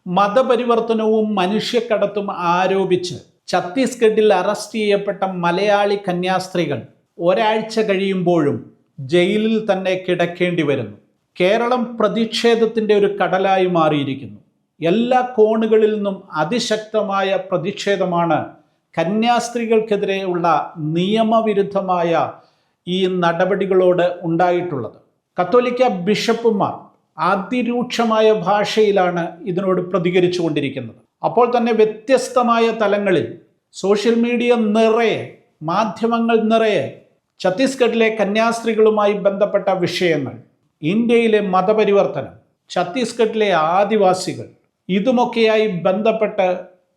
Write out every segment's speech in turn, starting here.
മതപരിവർത്തനവും മനുഷ്യക്കടത്തും ആരോപിച്ച് ഛത്തീസ്ഗഡിൽ അറസ്റ്റ് ചെയ്യപ്പെട്ട മലയാളി കന്യാസ്ത്രീകൾ ഒരാഴ്ച കഴിയുമ്പോഴും ജയിലിൽ തന്നെ കിടക്കേണ്ടി വരുന്നു. കേരളം പ്രതിഷേധത്തിൻ്റെ ഒരു കടലായി മാറിയിരിക്കുന്നു. എല്ലാ കോണുകളിൽ നിന്നും അതിശക്തമായ പ്രതിഷേധമാണ് കന്യാസ്ത്രീകൾക്കെതിരെയുള്ള നിയമവിരുദ്ധമായ ഈ നടപടികളോട് ഉണ്ടായിട്ടുള്ളത്. കത്തോലിക്ക ബിഷപ്പുമാർ അതിരൂക്ഷമായ ഭാഷയിലാണ് ഇതിനോട് പ്രതികരിച്ചു കൊണ്ടിരിക്കുന്നത്. അപ്പോൾ തന്നെ വ്യത്യസ്തമായ തലങ്ങളിൽ സോഷ്യൽ മീഡിയ നിറയെ, മാധ്യമങ്ങൾ നിറയെ ഛത്തീസ്ഗഡിലെ കന്യാസ്ത്രീകളുമായി ബന്ധപ്പെട്ട വിഷയങ്ങൾ, ഇന്ത്യയിലെ മതപരിവർത്തനം, ഛത്തീസ്ഗഡിലെ ആദിവാസികൾ, ഇതുമൊക്കെയായി ബന്ധപ്പെട്ട്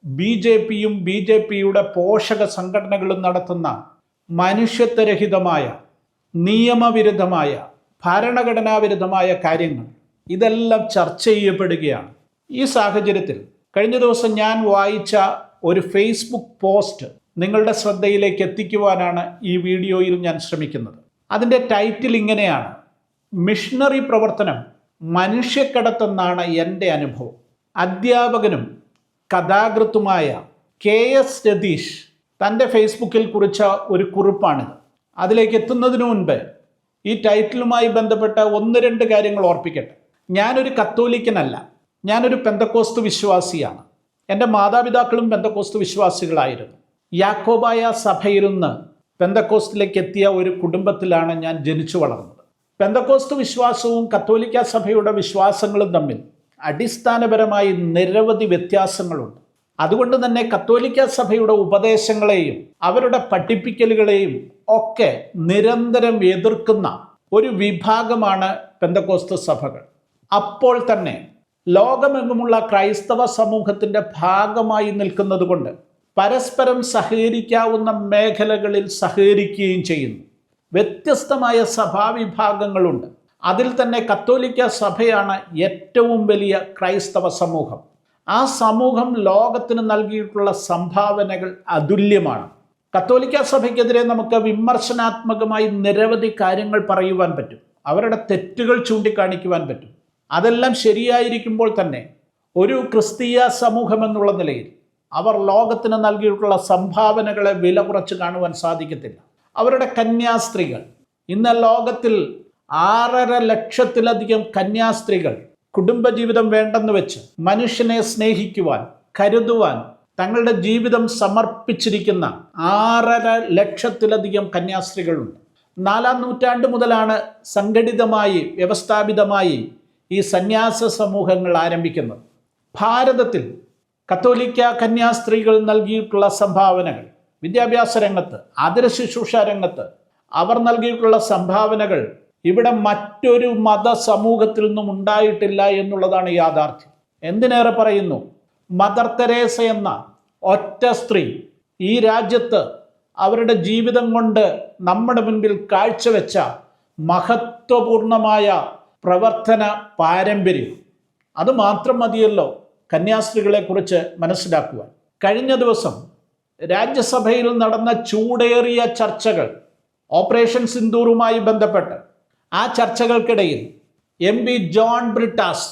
BJPയും BJPയുടെ പോഷക സംഘടനകളും നടത്തുന്ന മനുഷ്യത്വരഹിതമായ, നിയമവിരുദ്ധമായ, ഭരണഘടനാവിരുദ്ധമായ കാര്യങ്ങൾ ഇതെല്ലാം ചർച്ച ചെയ്യപ്പെടുകയാണ്. ഈ സാഹചര്യത്തിൽ കഴിഞ്ഞ ദിവസം ഞാൻ വായിച്ച ഒരു ഫേസ്ബുക്ക് പോസ്റ്റ് നിങ്ങളുടെ ശ്രദ്ധയിലേക്ക് എത്തിക്കുവാനാണ് ഈ വീഡിയോയിൽ ഞാൻ ശ്രമിക്കുന്നത്. അതിൻ്റെ ടൈറ്റിൽ ഇങ്ങനെയാണ്: മിഷണറി പ്രവർത്തനം മനുഷ്യക്കടത്തെന്നാണ് എൻ്റെ അനുഭവം. അധ്യാപകനും കഥാകൃത്തുമായ KS രതീഷ് തൻ്റെ ഫേസ്ബുക്കിൽ കുറിച്ച ഒരു കുറിപ്പാണിത്. അതിലേക്ക് എത്തുന്നതിന് മുൻപ് ഈ ടൈറ്റിലുമായി ബന്ധപ്പെട്ട 1-2 കാര്യങ്ങൾ ഓർപ്പിക്കട്ടെ. ഞാനൊരു കത്തോലിക്കനല്ല, ഞാനൊരു പെന്തക്കോസ്ത് വിശ്വാസിയാണ്. എൻ്റെ മാതാപിതാക്കളും പെന്തക്കോസ്ത് വിശ്വാസികളായിരുന്നു. യാക്കോബായ സഭയിൽ നിന്ന് പെന്തക്കോസ്തിലേക്ക് എത്തിയ ഒരു കുടുംബത്തിലാണ് ഞാൻ ജനിച്ചു വളർന്നത്. പെന്തക്കോസ്ത് വിശ്വാസവും കത്തോലിക്ക സഭയുടെ വിശ്വാസങ്ങളും തമ്മിൽ അടിസ്ഥാനപരമായി നിരവധി വ്യത്യാസങ്ങളുണ്ട്. അതുകൊണ്ട് തന്നെ കത്തോലിക്ക സഭയുടെ ഉപദേശങ്ങളെയും അവരുടെ പഠിപ്പിക്കലുകളെയും ഒക്കെ നിരന്തരം എതിർക്കുന്ന ഒരു വിഭാഗമാണ് പെന്തക്കോസ്ത് സഭകൾ. അപ്പോൾ തന്നെ ലോകമെങ്ങുമുള്ള ക്രൈസ്തവ സമൂഹത്തിൻ്റെ ഭാഗമായി നിൽക്കുന്നത് കൊണ്ട് പരസ്പരം സഹകരിക്കാവുന്ന മേഖലകളിൽ സഹകരിക്കുകയും ചെയ്യുന്നു. വ്യത്യസ്തമായ സഭാവിഭാഗങ്ങളുണ്ട്. അതിൽ തന്നെ കത്തോലിക്ക സഭയാണ് ഏറ്റവും വലിയ ക്രൈസ്തവ സമൂഹം. ആ സമൂഹം ലോകത്തിന് നൽകിയിട്ടുള്ള സംഭാവനകൾ അതുല്യമാണ്. കത്തോലിക്ക സഭയ്ക്കെതിരെ നമുക്ക് വിമർശനാത്മകമായി നിരവധി കാര്യങ്ങൾ പറയുവാൻ പറ്റും. അവരുടെ തെറ്റുകൾ ചൂണ്ടിക്കാണിക്കുവാൻ പറ്റും. അതെല്ലാം ശരിയായിരിക്കുമ്പോൾ തന്നെ ഒരു ക്രിസ്തീയ സമൂഹം എന്നുള്ള നിലയിൽ അവർ ലോകത്തിന് നൽകിയിട്ടുള്ള സംഭാവനകളെ വില കുറച്ച് കാണുവാൻ സാധിക്കത്തില്ല. അവരുടെ കന്യാസ്ത്രീകൾ, ഇന്ന് ലോകത്തിൽ 6.5 ലക്ഷത്തിലധികം കന്യാസ്ത്രീകൾ കുടുംബജീവിതം വേണ്ടെന്ന് വെച്ച് മനുഷ്യനെ സ്നേഹിക്കുവാൻ, കരുതുവാൻ തങ്ങളുടെ ജീവിതം സമർപ്പിച്ചിരിക്കുന്ന 6.5 ലക്ഷത്തിലധികം കന്യാസ്ത്രീകളുണ്ട്. 4-ാം നൂറ്റാണ്ട് മുതലാണ് സംഘടിതമായി, വ്യവസ്ഥാപിതമായി ഈ സന്യാസ സമൂഹങ്ങൾ ആരംഭിക്കുന്നത്. ഭാരതത്തിൽ കത്തോലിക്ക കന്യാസ്ത്രീകൾ നൽകിയിട്ടുള്ള സംഭാവനകൾ, വിദ്യാഭ്യാസ രംഗത്ത്, ആതുര ശുശ്രൂഷ രംഗത്ത് അവർ നൽകിയിട്ടുള്ള സംഭാവനകൾ ഇവിടെ മറ്റൊരു മതസമൂഹത്തിൽ നിന്നും ഉണ്ടായിട്ടില്ല എന്നുള്ളതാണ് യാഥാർത്ഥ്യം. എന്തിനേറെ പറയുന്നു, മദർ തെരേസ എന്ന ഒറ്റ സ്ത്രീ ഈ രാജ്യത്ത് അവരുടെ ജീവിതം കൊണ്ട് നമ്മുടെ മുൻപിൽ കാഴ്ചവെച്ച മഹത്വപൂർണമായ പ്രവർത്തന പാരമ്പര്യം, അത് മാത്രം മതിയല്ലോ കന്യാസ്ത്രീകളെക്കുറിച്ച് മനസ്സിലാക്കുവാൻ. കഴിഞ്ഞ ദിവസം രാജ്യസഭയിൽ നടന്ന ചൂടേറിയ ചർച്ചകൾ, ഓപ്പറേഷൻ സിന്ദൂറുമായി ബന്ധപ്പെട്ട് ആ ചർച്ചകൾക്കിടയിൽ MP ജോൺ ബ്രിട്ടാസ്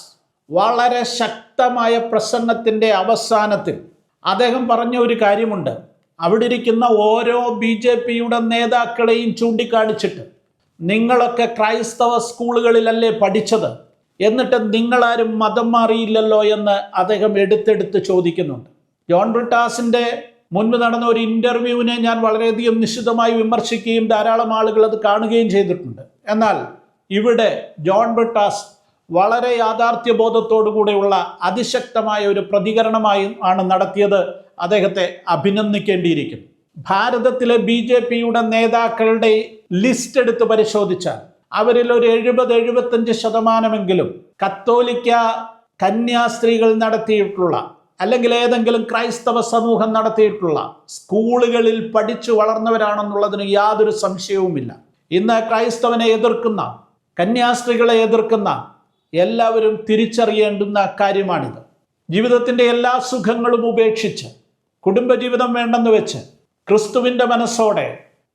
വളരെ ശക്തമായ പ്രസംഗത്തിൻ്റെ അവസാനത്തിൽ അദ്ദേഹം പറഞ്ഞ ഒരു കാര്യമുണ്ട്. അവിടെ ഇരിക്കുന്ന ഓരോ BJPയുടെ നേതാക്കളെയും ചൂണ്ടിക്കാണിച്ചിട്ട്, നിങ്ങളൊക്കെ ക്രൈസ്തവ സ്കൂളുകളിലല്ലേ പഠിച്ചത്, എന്നിട്ട് നിങ്ങളാരും മതം മാറിയില്ലല്ലോ എന്ന് അദ്ദേഹം എടുത്തെടുത്ത് ചോദിക്കുന്നുണ്ട്. ജോൺ ബ്രിട്ടാസിൻ്റെ മുൻപ് നടന്ന ഒരു ഇൻ്റർവ്യൂവിനെ ഞാൻ വളരെയധികം നിശിതമായി വിമർശിക്കുകയും ധാരാളം ആളുകൾ അത് കാണുകയും ചെയ്തിട്ടുണ്ട്. എന്നാൽ ഇവിടെ ജോൺ ബ്രിട്ടാസ് വളരെ യാഥാർത്ഥ്യബോധത്തോടുകൂടെയുള്ള അതിശക്തമായ ഒരു പ്രതികരണമായി ആണ് നടത്തിയത്. അദ്ദേഹത്തെ അഭിനന്ദിക്കേണ്ടിയിരിക്കുന്നു. ഭാരതത്തിലെ BJPയുടെ നേതാക്കളുടെ ലിസ്റ്റ് എടുത്ത് പരിശോധിച്ചാൽ അവരിൽ ഒരു 70-75% കത്തോലിക്ക കന്യാസ്ത്രീകൾ നടത്തിയിട്ടുള്ള, അല്ലെങ്കിൽ ഏതെങ്കിലും ക്രൈസ്തവ സമൂഹം നടത്തിയിട്ടുള്ള സ്കൂളുകളിൽ പഠിച്ചു വളർന്നവരാണെന്നുള്ളതിന് യാതൊരു സംശയവുമില്ല. ഇന്ന് ക്രൈസ്തവനെ എതിർക്കുന്ന, കന്യാസ്ത്രീകളെ എതിർക്കുന്ന എല്ലാവരും തിരിച്ചറിയേണ്ടുന്ന കാര്യമാണിത്. ജീവിതത്തിൻ്റെ എല്ലാ സുഖങ്ങളും ഉപേക്ഷിച്ച്, കുടുംബജീവിതം വേണ്ടെന്ന് വെച്ച്, ക്രിസ്തുവിൻ്റെ മനസ്സോടെ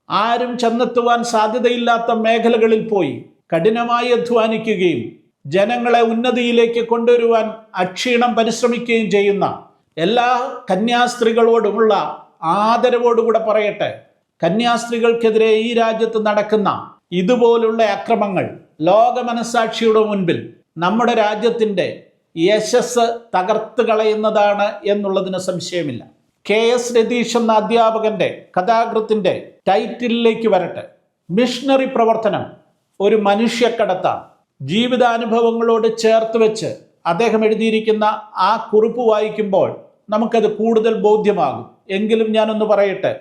ആരും ചെന്നെത്തുവാൻ സാധ്യതയില്ലാത്ത മേഖലകളിൽ പോയി കഠിനമായി അധ്വാനിക്കുകയും ജനങ്ങളെ ഉന്നതിയിലേക്ക് കൊണ്ടുവരുവാൻ അക്ഷീണം പരിശ്രമിക്കുകയും ചെയ്യുന്ന എല്ലാ കന്യാസ്ത്രീകളോടുമുള്ള ആദരവോടുകൂടെ പറയട്ടെ, കന്യാസ്ത്രീകൾക്കെതിരെ ഈ രാജ്യത്ത് നടക്കുന്ന ഇതുപോലുള്ള അക്രമങ്ങൾ ലോക മനസാക്ഷിയുടെ മുൻപിൽ നമ്മുടെ രാജ്യത്തിൻ്റെ യശസ് തകർത്ത് കളയുന്നതാണ് എന്നുള്ളതിന് സംശയമില്ല. KS രതീഷ് എന്ന അധ്യാപകന്റെ കഥാകൃത്തിന്റെ ടൈറ്റിലേക്ക് വരട്ടെ. മിഷണറി പ്രവർത്തനം ഒരു മനുഷ്യക്കടത്താണ്. ജീവിതാനുഭവങ്ങളോട് ചേർത്ത് വെച്ച് അദ്ദേഹം എഴുതിയിരിക്കുന്ന ആ കുറിപ്പ് വായിക്കുമ്പോൾ നമുക്കത് കൂടുതൽ ബോധ്യമാകും. എങ്കിലും ഞാനൊന്ന് പറയട്ടെ,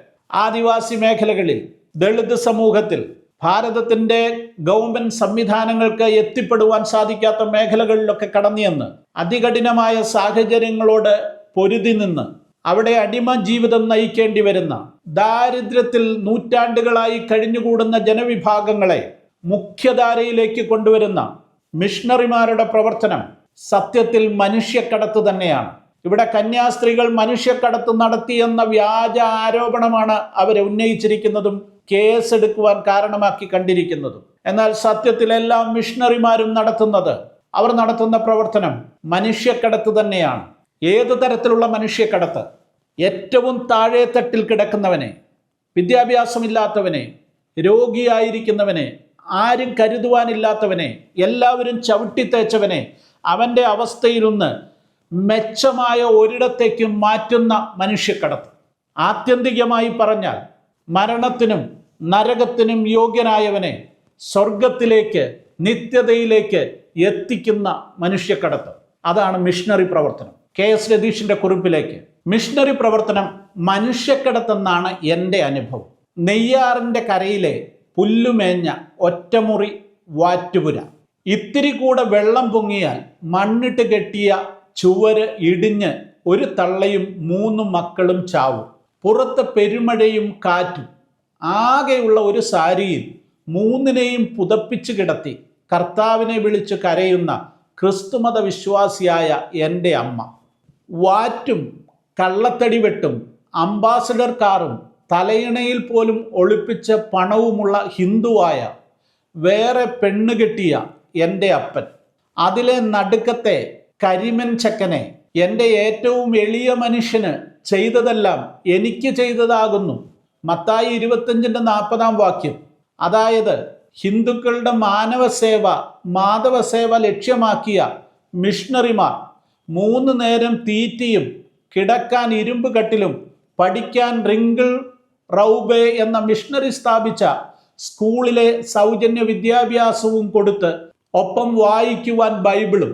ആദിവാസി മേഖലകളിൽ, ദളിത് സമൂഹത്തിൽ, ഭാരതത്തിൻ്റെ ഗവൺമെൻറ് സംവിധാനങ്ങൾക്ക് എത്തിപ്പെടുവാൻ സാധിക്കാത്ത മേഖലകളിലൊക്കെ കടന്നുചെന്ന് അതികഠിനമായ സാഹചര്യങ്ങളോട് പൊരുതി നിന്ന് അവിടെ അടിമ ജീവിതം നയിക്കേണ്ടി വരുന്ന, ദാരിദ്ര്യത്തിൽ നൂറ്റാണ്ടുകളായി കഴിഞ്ഞുകൂടുന്ന ജനവിഭാഗങ്ങളെ മുഖ്യധാരയിലേക്ക് കൊണ്ടുവരുന്ന മിഷണറിമാരുടെ പ്രവർത്തനം സത്യത്തിൽ മനുഷ്യക്കടത്ത് തന്നെയാണ്. ഇവിടെ കന്യാസ്ത്രീകൾ മനുഷ്യക്കടത്ത് നടത്തിയെന്ന വ്യാജ ആരോപണമാണ് അവരെ ഉന്നയിച്ചിരിക്കുന്നതും കേസ് എടുക്കുവാൻ കാരണമാക്കി കണ്ടിരിക്കുന്നതും. എന്നാൽ സത്യത്തിൽ എല്ലാ മിഷണറിമാരും അവർ നടത്തുന്ന പ്രവർത്തനം മനുഷ്യക്കടത്ത് തന്നെയാണ്. ഏതു തരത്തിലുള്ള മനുഷ്യക്കടത്ത്? ഏറ്റവും താഴെത്തട്ടിൽ കിടക്കുന്നവനെ, വിദ്യാഭ്യാസമില്ലാത്തവനെ, രോഗിയായിരിക്കുന്നവനെ, ആരും കരുതുവാനില്ലാത്തവനെ, എല്ലാവരും ചവിട്ടിത്തേച്ചവനെ അവൻ്റെ അവസ്ഥയിൽ നിന്ന് മെച്ചമായ ഒരിടത്തേക്ക് മാറ്റുന്ന മനുഷ്യക്കടത്ത്. ആത്യന്തികമായി പറഞ്ഞാൽ മരണത്തിനും നരകത്തിനും യോഗ്യനായവനെ സ്വർഗത്തിലേക്ക്, നിത്യതയിലേക്ക് എത്തിക്കുന്ന മനുഷ്യക്കടത്ത്. അതാണ് മിഷണറി പ്രവർത്തനം. KS രതീഷിന്റെ കുറിപ്പിലേക്ക്. മിഷണറി പ്രവർത്തനം മനുഷ്യക്കടത്തെന്നാണ് എൻ്റെ അനുഭവം. നെയ്യാറിൻ്റെ കരയിലെ പുല്ലുമേഞ്ഞ ഒറ്റമുറി വാറ്റുപുര. ഇത്തിരി കൂടെ വെള്ളം പൊങ്ങിയാൽ മണ്ണിട്ട് കെട്ടിയ ചുവര് ഇടിഞ്ഞ് ഒരു തള്ളയും 3 മക്കളും ചാവും. പുറത്ത് പെരുമഴയും കാറ്റും. ആകെയുള്ള ഒരു സാരിയിൽ 3നെയും പുതപ്പിച്ച് കിടത്തി കർത്താവിനെ വിളിച്ച് കരയുന്ന ക്രിസ്തുമത വിശ്വാസിയായ എൻ്റെ അമ്മ. വാറ്റും കള്ളത്തടി വെട്ടും അംബാസഡർ കാറും തലയിണയിൽ പോലും ഒളിപ്പിച്ച പണവുമുള്ള ഹിന്ദുവായ വേറെ പെണ്ണുകെട്ടിയ എൻ്റെ അപ്പൻ. അതിലെ നടുക്കത്തെ കരിമൻ ചക്കനെ എൻ്റെ ഏറ്റവും എളിയ മനുഷ്യന് ചെയ്തതെല്ലാം എനിക്ക് ചെയ്തതാകുന്നു. മത്തായി 25:40 അതായത് ഹിന്ദുക്കളുടെ മാധവസേവ ലക്ഷ്യമാക്കിയ മിഷണറിമാർ 3 നേരം തീറ്റിയും കിടക്കാൻ ഇരുമ്പ് കട്ടിലും പഠിക്കാൻ റിങ്കിൾ റൗബേ എന്ന മിഷണറി സ്ഥാപിച്ച സ്കൂളിലെ സൗജന്യ വിദ്യാഭ്യാസവും കൊടുത്ത് ഒപ്പം വായിക്കുവാൻ ബൈബിളും.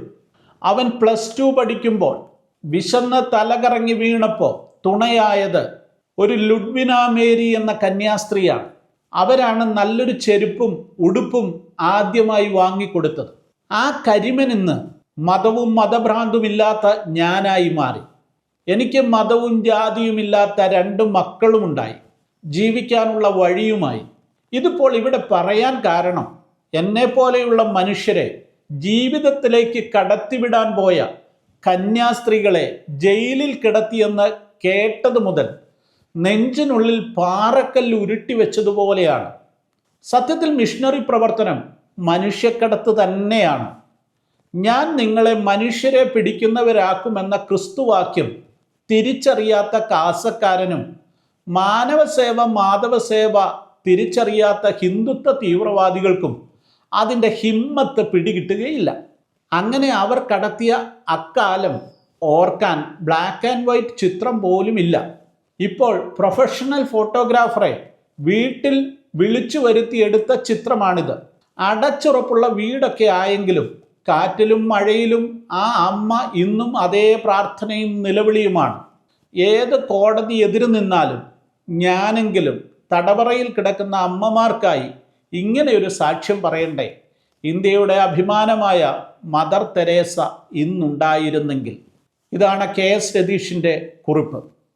അവൻ +2 പഠിക്കുമ്പോൾ വിശന്ന് തലകറങ്ങി വീണപ്പോൾ തുണയായത് ഒരു ലുഡ്വിന മേരി എന്ന കന്യാസ്ത്രീയാണ്. അവരാണ് നല്ലൊരു ചെരുപ്പും ഉടുപ്പും ആദ്യമായി വാങ്ങിക്കൊടുത്തത്. ആ കരിമൻ ഇന്ന് മതവും മതഭ്രാന്തുമില്ലാത്ത ഞാനായി മാറി. എനിക്ക് മതവും ജാതിയുമില്ലാത്ത 2 മക്കളുമുണ്ടായി, ജീവിക്കാനുള്ള വഴിയുമായി. ഇതിപ്പോൾ ഇവിടെ പറയാൻ കാരണം, എന്നെപ്പോലെയുള്ള മനുഷ്യരെ ജീവിതത്തിലേക്ക് കടത്തിവിടാൻ പോയ കന്യാസ്ത്രീകളെ ജയിലിൽ കിടത്തിയെന്ന് കേട്ടത് മുതൽ നെഞ്ചിനുള്ളിൽ പാറക്കല്ല് ഉരുട്ടി വെച്ചതുപോലെയാണ്. സത്യത്തിൽ മിഷണറി പ്രവർത്തനം മനുഷ്യക്കടത്ത് തന്നെയാണ്. ഞാൻ നിങ്ങളെ മനുഷ്യരെ പിടിക്കുന്നവരാക്കുമെന്ന ക്രിസ്തുവാക്യം തിരിച്ചറിയാത്ത കാസക്കാരനും മാധവസേവ തിരിച്ചറിയാത്ത ഹിന്ദുത്വ തീവ്രവാദികൾക്കും അതിൻ്റെ ഹിമ്മത്ത് പിടികിട്ടുകയില്ല. അങ്ങനെ അവർ കടത്തിയ അക്കാലം ഓർക്കാൻ ബ്ലാക്ക് ആൻഡ് വൈറ്റ് ചിത്രം പോലും ഇല്ല. ഇപ്പോൾ പ്രൊഫഷണൽ ഫോട്ടോഗ്രാഫറെ വീട്ടിൽ വിളിച്ചു വരുത്തിയെടുത്ത ചിത്രമാണിത്. അടച്ചുറപ്പുള്ള വീടൊക്കെ ആയെങ്കിലും കാറ്റിലും മഴയിലും ആ അമ്മ ഇന്നും അതേ പ്രാർത്ഥനയും നിലവിളിയുമാണ്. ഏത് കോടതി എതിര് നിന്നാലും ഞാനെങ്കിലും തടവറയിൽ കിടക്കുന്ന അമ്മമാർക്കായി ഇങ്ങനെയൊരു സാക്ഷ്യം പറയണ്ടേ? ഇന്ത്യയുടെ അഭിമാനമായ മദർ തെരേസ ഇന്നുണ്ടായിരുന്നെങ്കിൽ. ഇതാണ് KS രതീഷിൻ്റെ കുറിപ്പ്.